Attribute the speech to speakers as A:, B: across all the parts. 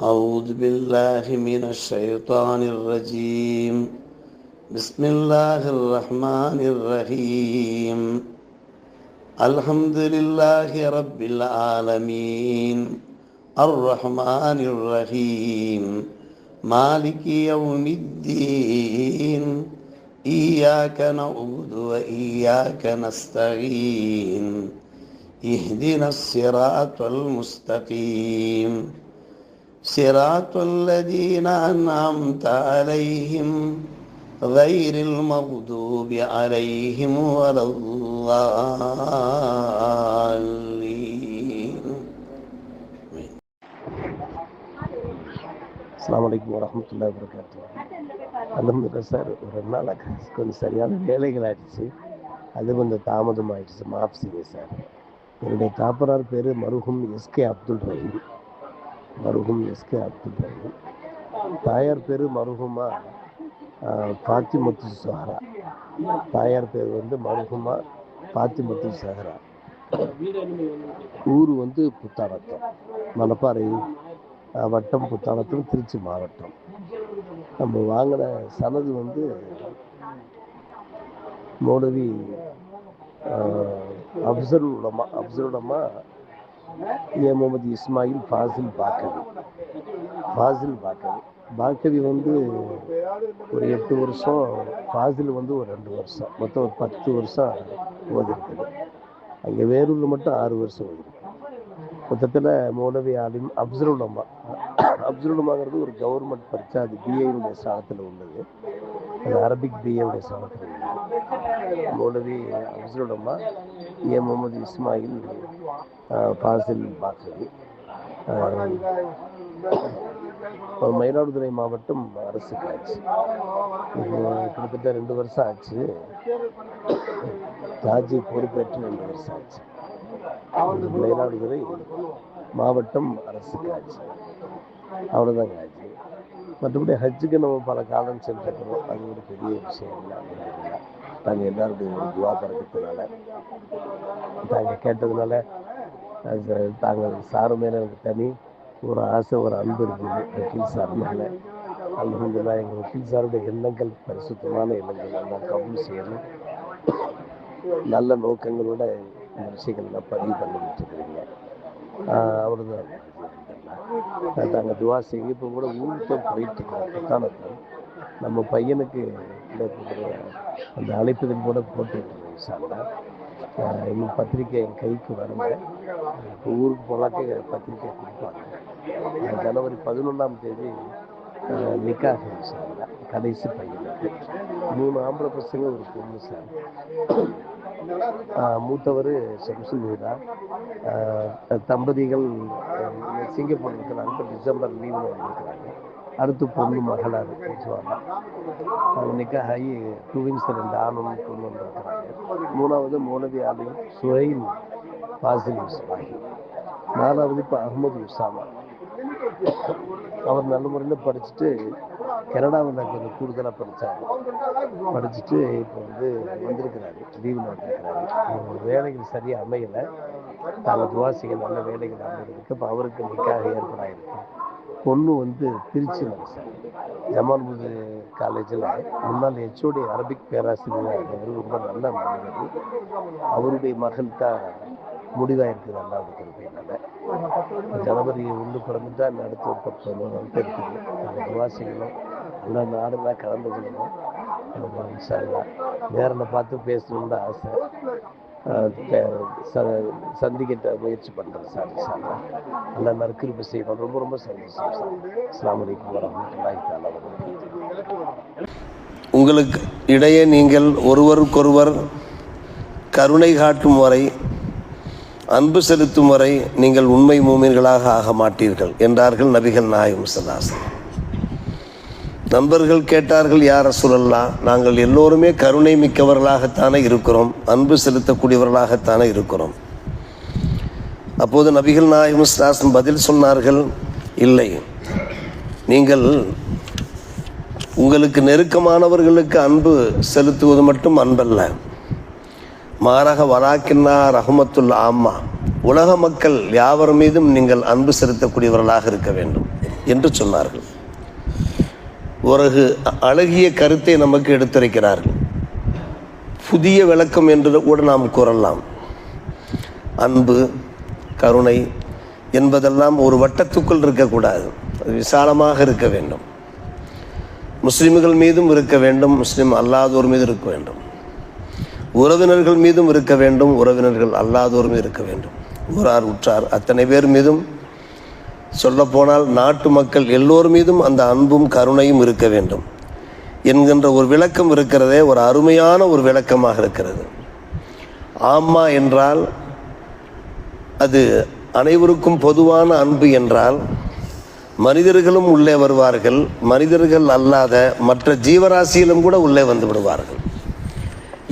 A: أعوذ بالله من الشيطان الرجيم. بسم الله الرحمن الرحيم. الحمد لله رب العالمين الرحمن الرحيم مالك يوم الدين إياك نعبد وإياك نستعين اهدنا الصراط المستقيم صراط الذين أنعمت عليهم غير المغضوب عليهم ولا الضالين.
B: அஸ்ஸலாமு அலைக்கும் வரஹ்மத்துல்லாஹி வபரகாத்துஹு. அல்ஹம்துலில்லாஹ் சார், ஒரு 2 நாள் கொஞ்சம் சரியான வேலைகள் ஆயிடுச்சு, அது கொஞ்சம் தாமதம் ஆயிடுச்சு, மாஃப் செய்யுங்க சார். என்னுடைய தாப்பனார் பேர் மருகும் எஸ்கே அப்துல் ரஹீம். தாயார் பேர் மருகுமா பாத்திமத்து சஹரா. தாயார் பேர் மருகுமா பாத்திமத்து சஹரா. ஊர் புத்தானத்தம், மணப்பாறை வட்டம், புத்தானத்தம், திருச்சி மாவட்டம். நம்ம வாங்கின சனது மௌலவி அப்சருலமா ஏ முகமது இஸ்மாயில் ஃபாசில் பாக்கவி ஒரு 8 வருஷம், ஃபாசில் ஒரு 2 வருஷம், மொத்தம் ஒரு 10 வருஷம் ஓதிருக்குது. அங்கே வேலூரில் மட்டும் 6 வருஷம் ஓதிருக்கு. மொத்தத்தில் மௌலவி ஆலிம் அப்சருலமாங்கிறது ஒரு கவர்மெண்ட் பரீட்சை, அது பிஏனுடைய ஸ்தானத்தில் உள்ளது, அது அரபிக் பிஏவுடைய ஸ்தானத்தில் உள்ளது. மௌலவி அப்சருலமா ஏ முகமது இஸ்மாயில் ஃபாசில் பாக்கவி. மயிலாடுதுறை மாவட்டம் அரசு காட்சி. கிட்டத்தட்ட 2 வருஷம் ஆச்சு. காஜி பொறுப்பேற்று 2 வருஷம் ஆச்சு. மயிலாடுதுறை மாவட்டம் அரசு காட்சி, அவ்வளோதான் காட்சி. மற்றபடி ஹஜ்ஜுக்கு நம்ம பல காலம் சென்றிருக்கிறோம், அது ஒரு பெரிய விஷயம் இல்லை. நாங்கள் எல்லாருடைய துவா பறக்கிறதுனால, நாங்கள் கேட்டதுனால, தாங்கள் சாரு மேலே எனக்கு தனி ஒரு ஆசை, ஒரு அன்பு இருக்குது வக்கீல் சார் மேலே. அல்ஹம்துலில்லாஹ், எங்கள் வக்கீல் சாருடைய எண்ணங்கள் பரிசுத்தமான எண்ணங்கள், எல்லாம் கபூல் செய்யணும். நல்ல நோக்கங்களோட இந்த விஷயங்கள்லாம் பதிவு பண்ணிக்கிட்டு இருக்கிறீங்க. அவ்வளோதான். நாங்கள் துவா செய்ய இப்போ கூட ஊருக்கும் போயிட்டு இருக்கோம். நம்ம பையனுக்கு அந்த அழைப்புதல் கூட போட்டுருக்கோம். சார்ந்தா இன்னும் பத்திரிக்கை என் கைக்கு வரல. இப்போ ஊருக்கு போனாக்க பத்திரிக்கை கொடுப்பாங்க. ஜனவரி 11ஆம் தேதி நிக்காக சார், கடைசி பையனுக்கு 3 ஆம்பளை பசங்க, ஒரு பொண்ணு சார். மூத்தவர் ஷம்சுல் ஹுதா. தம்பதிகள் சிங்கப்பூர் இருக்கிறாங்க, டிசம்பர் லீவில் இருக்கிறாங்க. அடுத்து பொண்ணு மகளார் நிக்காக ஆகி 2 wings 2 ஆணும் பொண்ணு இருக்கிறாங்க. 3வது மௌலவி ஆலிம் சுஹைல் ஃபாசில் இஸ்மாஹி. 4வது இப்போ அஹ்மது உசாமா. அவர் நல்ல முறையில் படிச்சுட்டு கனடாவில் கொஞ்சம் கூடுதலாக படிச்சுட்டு இப்போ வந்திருக்கிறாரு, லீவில் வந்திருக்கிறாரு. வேலைகள் சரியாக அமையலை, தாங்கள் துவாசிங்க நல்ல வேலைகள் அமையிருக்கு. இப்போ அவருக்கு நிக்காக ஏற்படாயிருக்கு. பொண்ணு திருச்சியில் சார், ஜமால்புது காலேஜில் முன்னாள் ஹெச்ஓடி அரபிக் பேராசிரியர். அவர் ரொம்ப நல்ல மனிதர். அவருடைய மகள் தான் முடிவாக இருக்குது. அல்லாஹ்வுடைய கிருபையினால ஜனவரி 1 பிறந்துட்டா அடுத்த ஒரு 10 நாள் இருக்குது. அந்த துவாசிகளும் எல்லா நாடெல்லாம் கலந்து கொள்ளணும். நேரில் பார்த்து பேசணும்னு ஆசை. சந்திக்கிட்ட முயற்சி பண்ணுறேன் சார். நல்லா நற்கிருபை செய்யணும். ரொம்ப ரொம்ப சந்தோஷம் சார். அஸ்ஸலாமு அலைக்கும் வரஹ்மத்துல்லாஹி தஆலா வபரகாத்துஹு.
A: உங்களுக்கு இடையே நீங்கள் ஒருவருக்கொருவர் கருணை காட்டும் வரை, அன்பு செலுத்தும் வரை நீங்கள் உண்மை மூமின்களாக ஆக மாட்டீர்கள் என்றார்கள் நபிகள் நாயகம் ஸல்லல்லாஹு அலைஹி வஸல்லம். நண்பர்கள் கேட்டார்கள், யா ரசூலல்லாஹ், நாங்கள் எல்லோருமே கருணை மிக்கவர்களாகத்தானே இருக்கிறோம், அன்பு செலுத்தக்கூடியவர்களாகத்தானே இருக்கிறோம். அப்போது நபிகள் நாயகம் ஸல்லல்லாஹு அலைஹி வஸல்லம் பதில் சொன்னார்கள், இல்லை, நீங்கள் உங்களுக்கு நெருக்கமானவர்களுக்கு அன்பு செலுத்துவது மட்டும் அன்பல்ல, மாறாக வலாக்கின்னா ரஹமத்துல் ஆம்மா, உலக மக்கள் யாவர் மீதும் நீங்கள் அன்பு செலுத்தக்கூடியவர்களாக இருக்க வேண்டும். என்று சொன்னார்கள். ஒரு அழகிய கருத்தை நமக்கு எடுத்துரைக்கிறார்கள். புதிய விளக்கம் என்று கூட நாம் கூறலாம். அன்பு, கருணை என்பதெல்லாம் ஒரு வட்டத்துக்குள் இருக்கக்கூடாது, அது விசாலமாக இருக்க வேண்டும். முஸ்லிம்கள் மீதும் இருக்க வேண்டும், முஸ்லிம் அல்லாதோர் மீதும் இருக்க வேண்டும். உறவினர்கள் மீதும் இருக்க வேண்டும், உறவினர்கள் அல்லாதோர் மீது இருக்க வேண்டும். ஊரார் உற்றார் அத்தனை பேர் மீதும், சொல்லப்போனால் நாட்டு மக்கள் எல்லோர் மீதும் அந்த அன்பும் கருணையும் இருக்க வேண்டும் என்கின்ற ஒரு விளக்கம் இருக்கிறதே, ஒரு அருமையான ஒரு விளக்கமாக இருக்கிறது. ஆம்மா என்றால் அது அனைவருக்கும் பொதுவான அன்பு என்றால் மனிதர்களும் உள்ளே வருவார்கள், மனிதர்கள் அல்லாத மற்ற ஜீவராசியிலும் கூட உள்ளே வந்து விடுவார்கள்.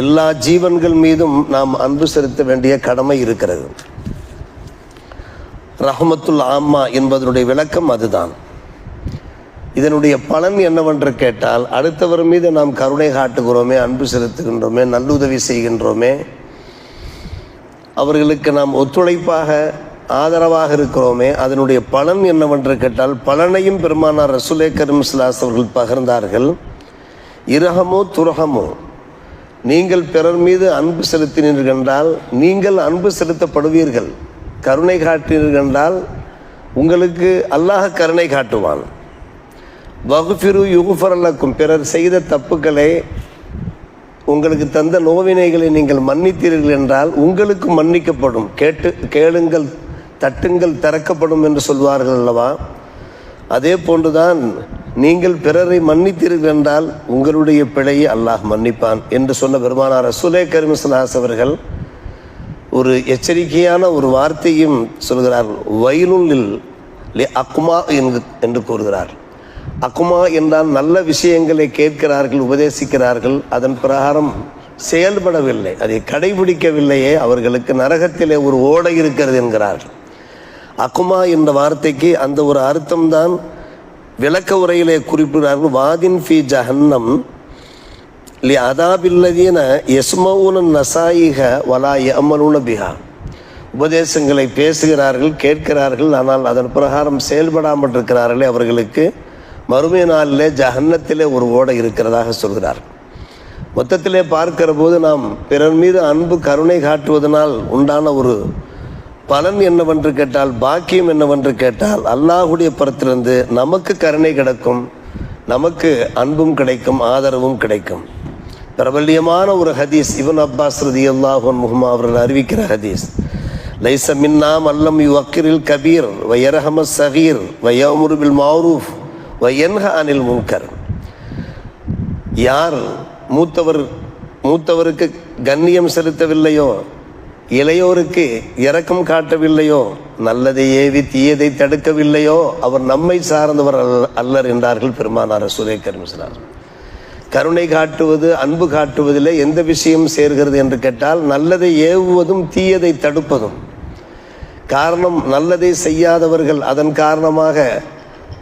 A: எல்லா ஜீவன்கள் மீதும் நாம் அன்பு செலுத்த வேண்டிய கடமை இருக்கிறது. ரஹ்மத்துல் ஆம்மா என்பதனுடைய விளக்கம் அதுதான். இதனுடைய பலன் என்னவென்று கேட்டால், அடுத்தவர் மீது நாம் கருணை காட்டுகிறோமே, அன்பு செலுத்துகின்றோமே, நல்லுதவி செய்கின்றோமே, அவர்களுக்கு நாம் ஒத்துழைப்பாக ஆதரவாக இருக்கிறோமே, அதனுடைய பலன் என்னவென்று கேட்டால், பலனையும் பெருமானார் ரசூலே கரீம் ஸல்லல்லாஹு அலைஹி அவர்கள் பகிர்ந்தார்கள். இரஹமோ துரஹமோ, நீங்கள் பிறர் மீது அன்பு செலுத்தினீர்கள் என்றால் நீங்கள் அன்பு செலுத்தப்படுவீர்கள். கருணை காட்டினீர்கள் என்றால் உங்களுக்கு அல்லாஹ் கருணை காட்டுவான். வகுஃபிரு யுகுஃபர் லக்கும், பிறர் செய்த தப்புக்களை, உங்களுக்கு தந்த நோவினைகளை நீங்கள் மன்னித்தீர்கள் என்றால் உங்களுக்கு மன்னிக்கப்படும். கேளுங்கள், தட்டுங்கள், திறக்கப்படும் என்று சொல்வார்கள் அல்லவா? அதே போன்றுதான் நீங்கள் பிறரை மன்னித்தீர்கள் என்றால் உங்களுடைய பிழையை அல்லாஹ் மன்னிப்பான் என்று சொன்ன பெருமானார் ரசூலே கரீம் ஸல்லல்லாஹு அலைஹி அவர்கள் ஒரு எச்சரிக்கையான ஒரு வார்த்தையும் சொல்கிறார்கள். வயலுல் அக்குமா என்று கூறுகிறார். அக்குமா என்றால் நல்ல விஷயங்களை கேட்கிறார்கள், உபதேசிக்கிறார்கள், அதன் பிரகாரம் செயல்படவில்லை, அதை கடைபிடிக்கவில்லையே, அவர்களுக்கு நரகத்திலே ஒரு ஓடை இருக்கிறது என்கிறார்கள். அக்குமா என்ற வார்த்தைக்கு அந்த ஒரு அர்த்தம்தான் விளக்க உரையிலே குறிப்பிடுகிறார்கள். வாதின் ஃபி ஜஹன்னம் லி அதாபில்லதீன யஸ்மஊன நசாயிஹ வலா யஅமலூன பிஹா, உபதேசங்களை பேசுகிறார்கள், கேட்கிறார்கள், ஆனால் அதன் பிரகாரம் செயல்படாமல் இருக்கிறார்களே, அவர்களுக்கு மறுமை நாளிலே ஜஹன்னத்திலே ஒரு ஓடை இருக்கிறதாக சொல்கிறார். மொத்தத்திலே பார்க்கிற போது நாம் பிறர் மீது அன்பு கருணை காட்டுவதனால் உண்டான ஒரு பலன் என்னவென்று கேட்டால், பாக்கியம் என்னவென்று கேட்டால், அல்லாஹுடைய புறத்திலிருந்து நமக்கு கருணை கிடைக்கும், நமக்கு அன்பும் கிடைக்கும், ஆதரவும் கிடைக்கும். பிரபல்யமான ஒரு ஹதீஸ், இப்னு அப்பாஸ் ரலியல்லாஹு அன்ஹுமா அவர்கள் அறிவிக்கிற ஹதீஸ், லைஸ மின்னா மல்லம் யுவக்கிரில் கபீர் வயர்ஹம ஸகீர் வயஅமுரு பில் மஅரூஃப் வயன்ஹ அனில் முன்கர். யார் மூத்தவருக்கு கண்ணியம் செலுத்தவில்லையோ, இளையோருக்கு இரக்கம் காட்டவில்லையோ, நல்லதை ஏவி தீயதை தடுக்கவில்லையோ, அவர் நம்மை சார்ந்தவர் அல்லர் என்றார்கள் பெருமானார் ரசூலே கரீம் ஸல்லல்லாஹு அலைஹி வஸல்லம். கருணை காட்டுவது, அன்பு காட்டுவதில் எந்த விஷயம் சேர்கிறது என்று கேட்டால், நல்லதை ஏவுவதும் தீயதை தடுப்பதும். காரணம், நல்லதை செய்யாதவர்கள் அதன் காரணமாக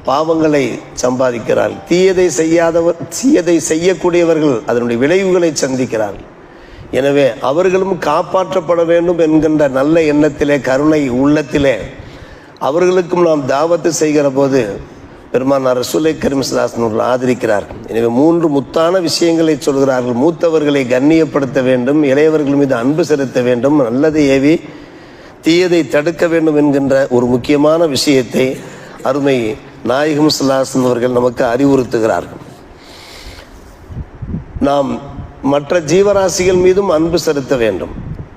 A: பாவங்களை சம்பாதிக்கிறார்கள், தீயதை செய்யக்கூடியவர்கள் அதனுடைய விளைவுகளை சந்திக்கிறார்கள். எனவே அவர்களும் காப்பாற்றப்பட வேண்டும் என்கின்ற நல்ல எண்ணத்திலே, கருணை உள்ளத்திலே அவர்களுக்கும் நாம் தாவத்து செய்கிற போது பெருமானார் ரசூலே கரீம் ஸல்லல்லாஹு அலைஹி வஸல்லம் ஆதரிக்கிறார்கள். எனவே 3 முத்தான விஷயங்களை சொல்கிறார்கள். மூத்தவர்களை கண்ணியப்படுத்த வேண்டும், இளையவர்கள் மீது அன்பு செலுத்த வேண்டும், நல்லதை ஏவி தீயதை தடுக்க வேண்டும் என்கின்ற ஒரு முக்கியமான விஷயத்தை அருமை நாயகம் ஸல்லல்லாஹு அலைஹி வஸல்லம் அவர்கள் நமக்கு அறிவுறுத்துகிறார்கள். நாம் மற்ற ஜீவராசிகள் மீதும் அன்பு செலுத்த வேண்டும்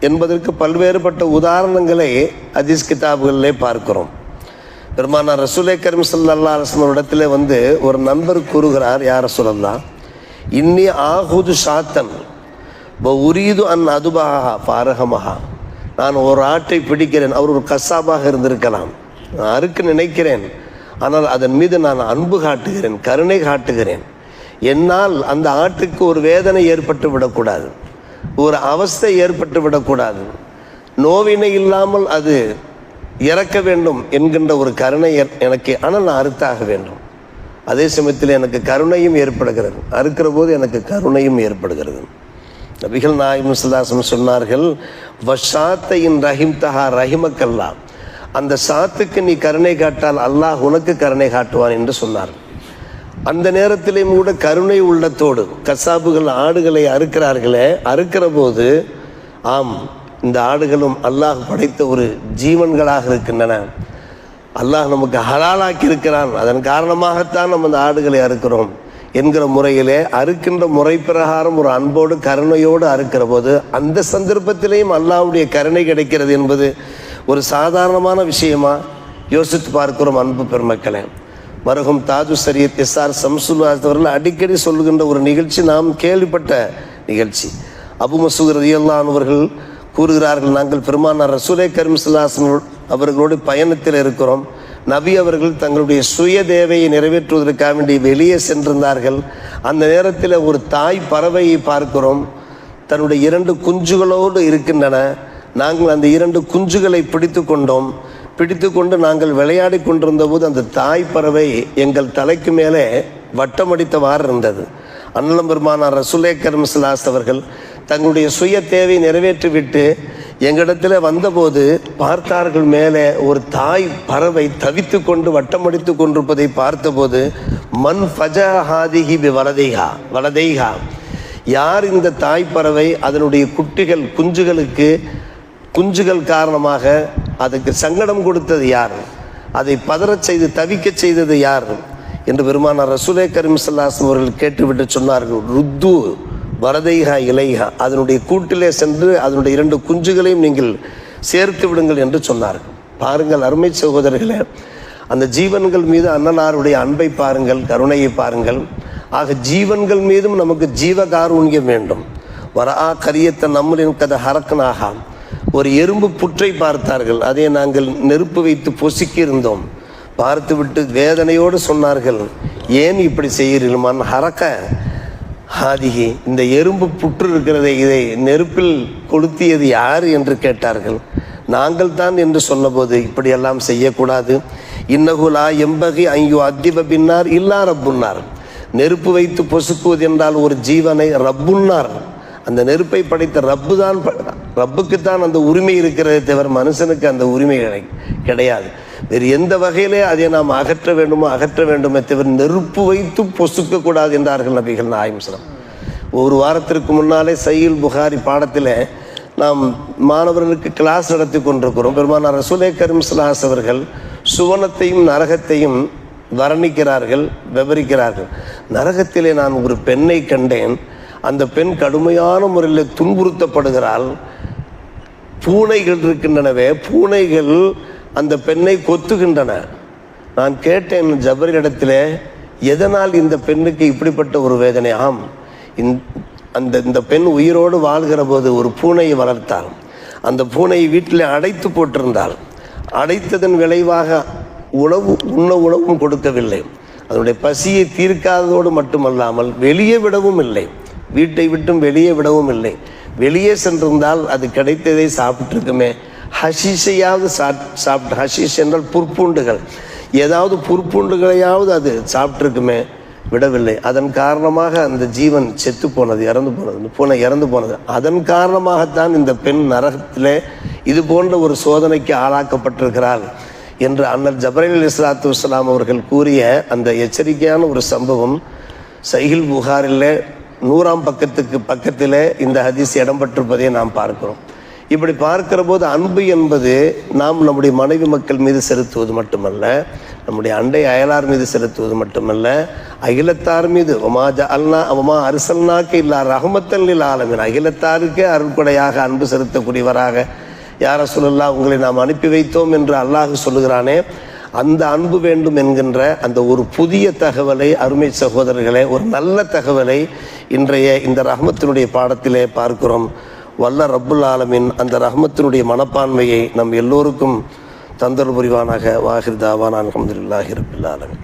A: என்பதற்கு பல்வேறுபட்ட உதாரணங்களை ஹதீஸ் கிதாபுகளிலே பார்க்கிறோம். பெருமானார் ரசூலே கரீம் ஸல்லல்லாஹு அலைஹி வஸல்லம் இடத்திலே வந்து ஒரு நண்பர் கூறுகிறார், யா ரசூலல்லாஹ், இன்னி ஆஹுது ஷாத்தன் வ உரீது அன் அதுபஹா ஃபாரஹமஹா, நான் ஒரு ஆட்டை பிடிக்கிறேன், அவர் ஒரு கசாபாக இருந்திருக்கலாம், நான் அறுக்க நினைக்கிறேன், ஆனால் அதன் மீது நான் அன்பு காட்டுகிறேன், கருணை காட்டுகிறேன். என்னால் அந்த ஆட்டுக்கு ஒரு வேதனை ஏற்பட்டு விடக்கூடாது, ஒரு அவஸ்தை ஏற்பட்டு விடக்கூடாது, நோவினை இல்லாமல் அது இறக்க வேண்டும் என்கின்ற ஒரு கருணை எனக்கு, ஆனால் நான் அறுத்தாக வேண்டும். அதே சமயத்தில் எனக்கு கருணையும் ஏற்படுகிறது, அறுக்கிற போது எனக்கு கருணையும் ஏற்படுகிறது. நபிகள் நாயகம் ஸல்லல்லாஹு அலைஹி வஸல்லம் சொன்னார்கள், வஷாத்தையின் ரஹிம் தஹா ரஹிமக்கல்லா, அந்த சாத்துக்கு நீ கருணை காட்டால் அல்லாஹ் உனக்கு கருணை காட்டுவான் என்று சொன்னார். அந்த நேரத்திலேயும் கூட கருணை உள்ளத்தோடு கசாபுகள் ஆடுகளை அறுக்கிறார்களே, அறுக்கிற போது ஆம், இந்த ஆடுகளும் அல்லாஹ் படைத்த ஒரு ஜீவன்களாக இருக்கின்றன, அல்லாஹ் நமக்கு ஹலாலாக்கி இருக்கிறான், அதன் காரணமாகத்தான் நம்ம அந்த ஆடுகளை அறுக்கிறோம் என்கிற முறையிலே அறுக்கின்ற முறை பிரகாரம் ஒரு அன்போடு கருணையோடு அறுக்கிற போது அந்த சந்தர்ப்பத்திலேயும் அல்லாஹ்வுடைய கருணை கிடைக்கிறது என்பது ஒரு சாதாரணமான விஷயமா யோசித்து பார்க்கிறோம். அன்பு பெருமக்களே, மருகும் தாஜு சரியத் எஸ்ஆர் சம்சுல் அவர்கள் அடிக்கடி சொல்லுகின்ற ஒரு நிகழ்ச்சி, நாம் கேள்விப்பட்ட நிகழ்ச்சி. அபு மசூத் ரலியல்லாஹு அன்ஹு அவர்கள் கூறுகிறார்கள், நாங்கள் பெருமானார் ரசூலே கரீம் ஸல்லல்லாஹு அலைஹி வஸல்லம் அவர்களோடு பயணத்தில் இருக்கிறோம். நபி அவர்கள் தங்களுடைய சுய தேவையை நிறைவேற்றுவதற்காக வேண்டி வெளியே சென்றிருந்தார்கள். அந்த நேரத்தில் ஒரு தாய் பறவையை பார்க்கிறோம், தன்னுடைய 2 குஞ்சுகளோடு இருக்கின்றன. நாங்கள் அந்த 2 குஞ்சுகளை பிடித்து கொண்டோம். பிடித்து கொண்டு நாங்கள் விளையாடி கொண்டிருந்த போது அந்த தாய் பறவை எங்கள் தலைக்கு மேலே வட்டமடித்தவாறு இருந்தது. அண்ணலம் பெருமானார் ரசூலே கரீம் ஸல்லல்லாஹு அலைஹி அவர்கள் தங்களுடைய சுய தேவை நிறைவேற்றிவிட்டு எங்களிடத்தில் வந்தபோது பார்த்தார்கள், மேலே ஒரு தாய் பறவை தவித்து கொண்டு வட்டமடித்து கொண்டிருப்பதை பார்த்தபோது, மன் ஃபஜஹாதிஹி பி வலதைஹா, யார் இந்த தாய் பறவை அதனுடைய குஞ்சுகள் காரணமாக அதுக்கு சங்கடம் கொடுத்தது யார், அதை பதறச் செய்து தவிக்க செய்தது யார் என்று பெருமானார் ரசூலே கரீம் ஸல்லல்லாஹு அலைஹி வஸல்லம் அவர்கள் கேட்டுவிட்டு சொன்னார்கள், ருத்து வரதைஹா இலைஹா, அதனுடைய கூட்டிலே சென்று அதனுடைய 2 குஞ்சுகளையும் நீங்கள் சேர்த்து விடுங்கள் என்று சொன்னார்கள். பாருங்கள் அருமை சகோதரர்களே, அந்த ஜீவன்கள் மீது அண்ணலாருடைய அன்பை பாருங்கள், கருணையை பாருங்கள். ஆக ஜீவன்கள் மீதும் நமக்கு ஜீவகாருண்யம் வேண்டும். வரா கரியத்தை நம்மளின் கதை ஹரக்கனாக ஒரு எறும்பு புற்றை பார்த்தார்கள், அதை நாங்கள் நெருப்பு வைத்து பொசுக்கி இருந்தோம். பார்த்துவிட்டு வேதனையோடு சொன்னார்கள், ஏன் இப்படி செய்கிறீர்கள் ஹரக்க ஹாதிகி, இந்த எறும்பு புற்று இருக்கிறதை இதை நெருப்பில் கொளுத்தியது யார் என்று கேட்டார்கள். நாங்கள் தான் என்று சொன்னபோது, இப்படியெல்லாம் செய்யக்கூடாது. இன்னகுலா எம்பகி ஐயோ அத்திப பின்னார் இல்லா ரப்புன்னார், நெருப்பு வைத்து பொசுக்குவது என்றால் ஒரு ஜீவனை ரப்புன்னார், அந்த நெருப்பை படைத்த ரப்புக்குத்தான் அந்த உரிமை இருக்கிறதே தவிர மனுஷனுக்கு அந்த உரிமை கிடையாது. வேறு எந்த வகையிலே அதை நாம் அகற்ற வேண்டுமே தவிர நெருப்பு வைத்து பொசுக்கக்கூடாது என்றார்கள் நபிகள் நாயகம் ஸல்லல்லாஹு அலைஹி வஸல்லம். ஒரு வாரத்திற்கு முன்னாலே சஹீஹுல் புகாரி பாடத்தில் நாம் மாணவர்களுக்கு கிளாஸ் நடத்தி கொண்டிருக்கிறோம். பெருமானார் ரசூலே கரீம் ஸல்லல்லாஹு அலைஹி அவர்கள் சுவனத்தையும் நரகத்தையும் வர்ணிக்கிறார்கள், விவரிக்கிறார்கள். நரகத்திலே நான் ஒரு பெண்ணை கண்டேன், அந்த பெண் கடுமையான முறையில் துன்புறுத்தப்படுகிறாள். பூனைகள் இருக்கின்றனவே, பூனைகள் அந்த பெண்ணை கொத்துகின்றன. நான் கேட்டேன் ஜபரிடத்தில், எதனால் இந்த பெண்ணுக்கு இப்படிப்பட்ட ஒரு வேதனை? ஆம், இந்த பெண் உயிரோடு வாழ்கிற போது ஒரு பூனையை வளர்த்தாள். அந்த பூனையை வீட்டில் அடைத்து போட்டிருந்தாள். அடைத்ததன் விளைவாக உணவும் கொடுக்கவில்லை. அதனுடைய பசியை தீர்க்காததோடு மட்டுமல்லாமல் வெளியே விடவும் இல்லை, வீட்டை விட்டும் வெளியே விடவும் இல்லை. வெளியே சென்றிருந்தால் அது கிடைத்ததை சாப்பிட்டுருக்குமே, ஹஷீஷையாவது சாப்பிட்டு, ஹஷீஷ் என்றால் புற்பூண்டுகள், ஏதாவது புற்பூண்டுகளையாவது அது சாப்பிட்ருக்குமே, விடவில்லை. அதன் காரணமாக அந்த ஜீவன் செத்து போனது, இறந்து போனது, இந்த பூனை இறந்து போனது. அதன் காரணமாகத்தான் இந்த பெண் நரகத்திலே இது போன்ற ஒரு சோதனைக்கு ஆளாக்கப்பட்டிருக்கிறாள் என்று அண்ணல் ஜப்ரைல் அலைஹிஸ்ஸலாத்து வஸ்ஸலாம் அவர்கள் கூறிய அந்த எச்சரிக்கையான ஒரு சம்பவம் சஹீஹுல் புகாரில் 100ஆம் பக்கத்திலே இந்த ஹதீஸ் இடம்பெற்றிருப்பதை நாம் பார்க்கிறோம். இப்படி பார்க்கிற போது அன்பு என்பது நாம் நம்முடைய மனைவி மக்கள் மீது செலுத்துவது மட்டுமல்ல, நம்முடைய அண்டை அயலார் மீது செலுத்துவது மட்டுமல்ல, அகிலத்தார் மீது ஒமா அரிசல்னாக்கு இல்லா ரஹமத்தன் லில் ஆலமீன், அகிலத்தாருக்கே அருள்கொடையாக அன்பு செலுத்தக்கூடியவராக யா ரசூலல்லாஹ் உங்களை நாம் அனுப்பி வைத்தோம் என்று அல்லாஹ் சொல்லுகிறானே, அந்த அன்பு வேண்டும் என்கின்ற அந்த ஒரு புதிய தகவலை அருமை சகோதரர்களே, ஒரு நல்ல தகவலை இன்றைய இந்த ரஹமத்தினுடைய பாடத்திலே பார்க்கிறோம். வல்ல ரப்புல் ஆலமீன் அந்த ரஹமத்தினுடைய மனப்பான்மையை நம் எல்லோருக்கும் தந்தல் புரிவானாக. வாஹிர் தாவானா அல்ஹம்துலில்லாஹி ரப்பில் ஆலமீன்.